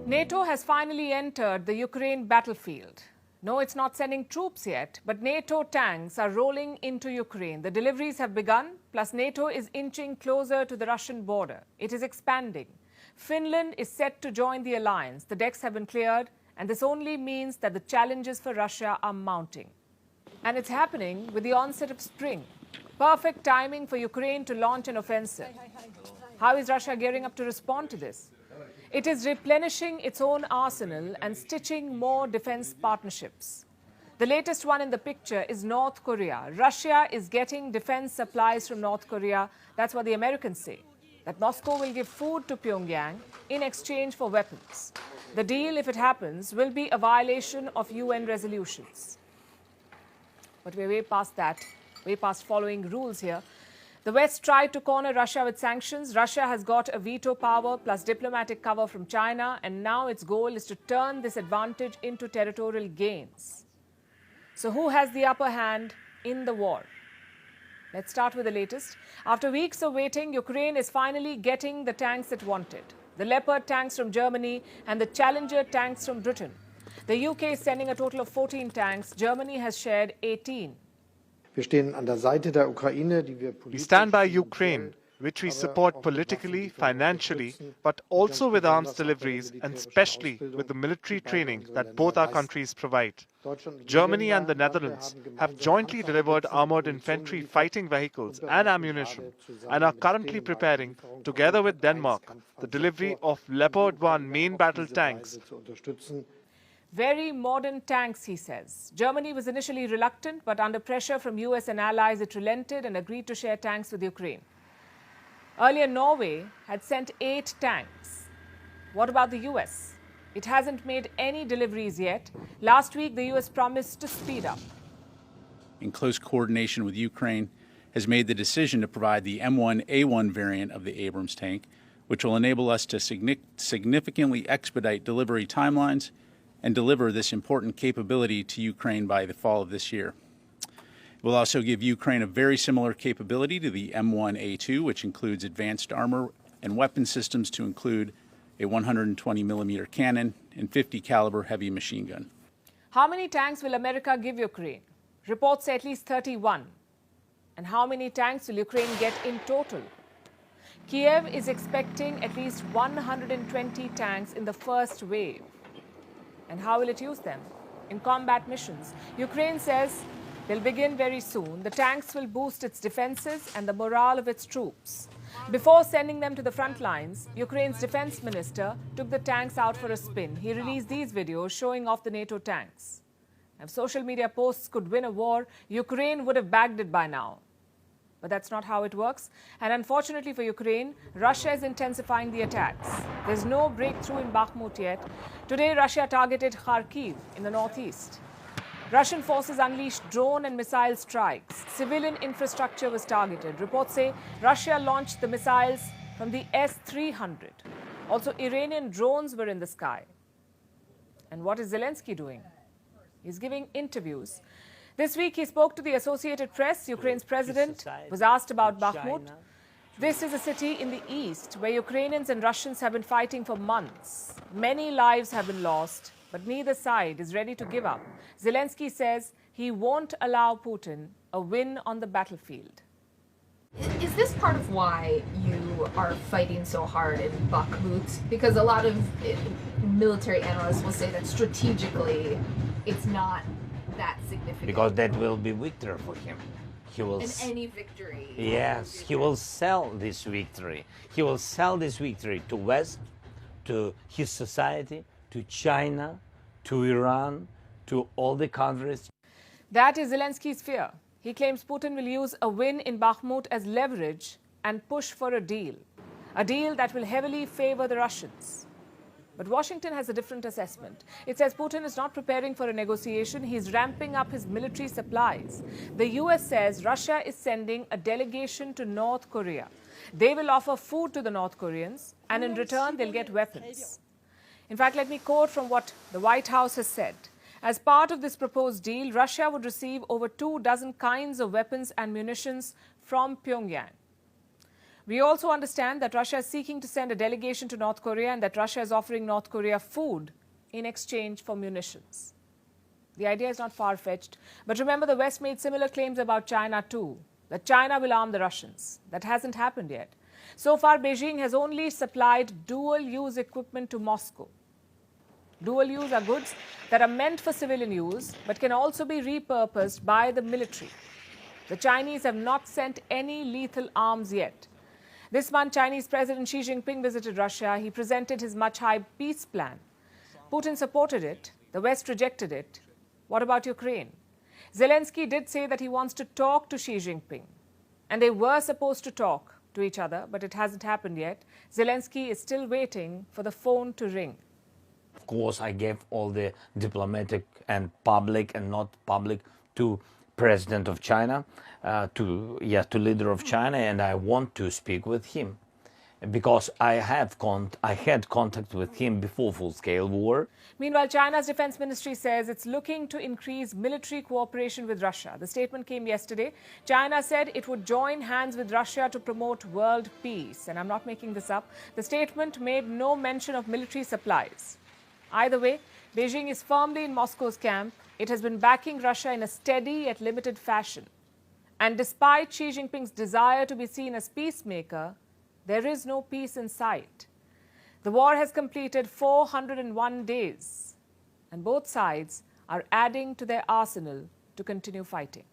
NATO has finally entered the Ukraine battlefield. No, it's not sending troops yet, but NATO tanks are rolling into Ukraine. The deliveries have begun, plus NATO is inching closer to the Russian border. It is expanding. Finland is set to join the alliance. The decks have been cleared, and this only means that the challenges for Russia are mounting. And it's happening with the onset of spring. Perfect timing for Ukraine to launch an offensive. How is Russia gearing up to respond to this? It is replenishing its own arsenal and stitching more defense partnerships. The latest one in the picture is North Korea. Russia is getting defense supplies from North Korea. That's what the Americans say, that Moscow will give food to Pyongyang in exchange for weapons. The deal, if it happens, will be a violation of UN resolutions. But we're way past that, way past following rules here. The West tried to corner Russia with sanctions. Russia has got a veto power plus diplomatic cover from China, and now its goal is to turn this advantage into territorial gains. So who has the upper hand in the war? Let's start with the latest. After weeks of waiting, Ukraine is finally getting the tanks it wanted. The Leopard tanks from Germany and the Challenger tanks from Britain. The UK is sending a total of 14 tanks. Germany has shared 18. We stand by Ukraine, which we support politically, financially, but also with arms deliveries and especially with the military training that both our countries provide. Germany and the Netherlands have jointly delivered armored infantry fighting vehicles and ammunition and are currently preparing, together with Denmark, the delivery of Leopard 1 main battle tanks. Very modern tanks, he says. Germany was initially reluctant, but under pressure from US and allies, it relented and agreed to share tanks with Ukraine. Earlier, Norway had sent 8 tanks. What about the US? It hasn't made any deliveries yet. Last week, the US promised to speed up. In close coordination with Ukraine, has made the decision to provide the M1A1 variant of the Abrams tank, which will enable us to significantly expedite delivery timelines and deliver this important capability to Ukraine by the fall of this year. It will also give Ukraine a very similar capability to the M1A2, which includes advanced armor and weapon systems to include a 120-millimeter cannon and 50-caliber heavy machine gun. How many tanks will America give Ukraine? Reports say at least 31. And how many tanks will Ukraine get in total? Kiev is expecting at least 120 tanks in the first wave. And how will it use them? In combat missions. Ukraine says they'll begin very soon. The tanks will boost its defenses and the morale of its troops. Before sending them to the front lines, Ukraine's defense minister took the tanks out for a spin. He released these videos showing off the NATO tanks. If social media posts could win a war, Ukraine would have bagged it by now. But that's not how it works. And unfortunately for Ukraine, Russia is intensifying the attacks. There's no breakthrough in Bakhmut yet. Today, Russia targeted Kharkiv in the northeast. Russian forces unleashed drone and missile strikes. Civilian infrastructure was targeted. Reports say Russia launched the missiles from the S-300. Also, Iranian drones were in the sky. And what is Zelensky doing? He's giving interviews. This week, he spoke to the Associated Press. Ukraine's president was asked about Bakhmut. This is a city in the east where Ukrainians and Russians have been fighting for months. Many lives have been lost, but neither side is ready to give up. Zelensky says he won't allow Putin a win on the battlefield. Is this part of why you are fighting so hard in Bakhmut? Because a lot of military analysts will say that strategically it's not that significant. Because that will be victory for him. He will. And any victory. Yes, he will sell this victory. He will sell this victory to West, to his society, to China, to Iran, to all the countries. That is Zelensky's fear. He claims Putin will use a win in Bakhmut as leverage and push for a deal that will heavily favor the Russians. But Washington has a different assessment. It says Putin is not preparing for a negotiation. He's ramping up his military supplies. The US says Russia is sending a delegation to North Korea. They will offer food to the North Koreans, and in return, they'll get weapons. In fact, let me quote from what the White House has said. As part of this proposed deal, Russia would receive over 24 kinds of weapons and munitions from Pyongyang. We also understand that Russia is seeking to send a delegation to North Korea and that Russia is offering North Korea food in exchange for munitions. The idea is not far-fetched, but remember the West made similar claims about China too, that China will arm the Russians. That hasn't happened yet. So far, Beijing has only supplied dual-use equipment to Moscow. Dual-use are goods that are meant for civilian use but can also be repurposed by the military. The Chinese have not sent any lethal arms yet. This month, Chinese President Xi Jinping visited Russia. He presented his much-hyped peace plan. Putin supported it. The West rejected it. What about Ukraine? Zelensky did say that he wants to talk to Xi Jinping. And they were supposed to talk to each other, but it hasn't happened yet. Zelensky is still waiting for the phone to ring. Of course, I gave all the diplomatic and public and not public to President of China, to leader of China, and I want to speak with him because I had contact with him before full-scale war. Meanwhile, China's defense ministry says it's looking to increase military cooperation with Russia. The statement came yesterday. China said it would join hands with Russia to promote world peace. And I'm not making this up. The statement made no mention of military supplies. Either way, Beijing is firmly in Moscow's camp. It has been backing Russia in a steady yet limited fashion. And despite Xi Jinping's desire to be seen as peacemaker, there is no peace in sight. The war has completed 401 days, and both sides are adding to their arsenal to continue fighting.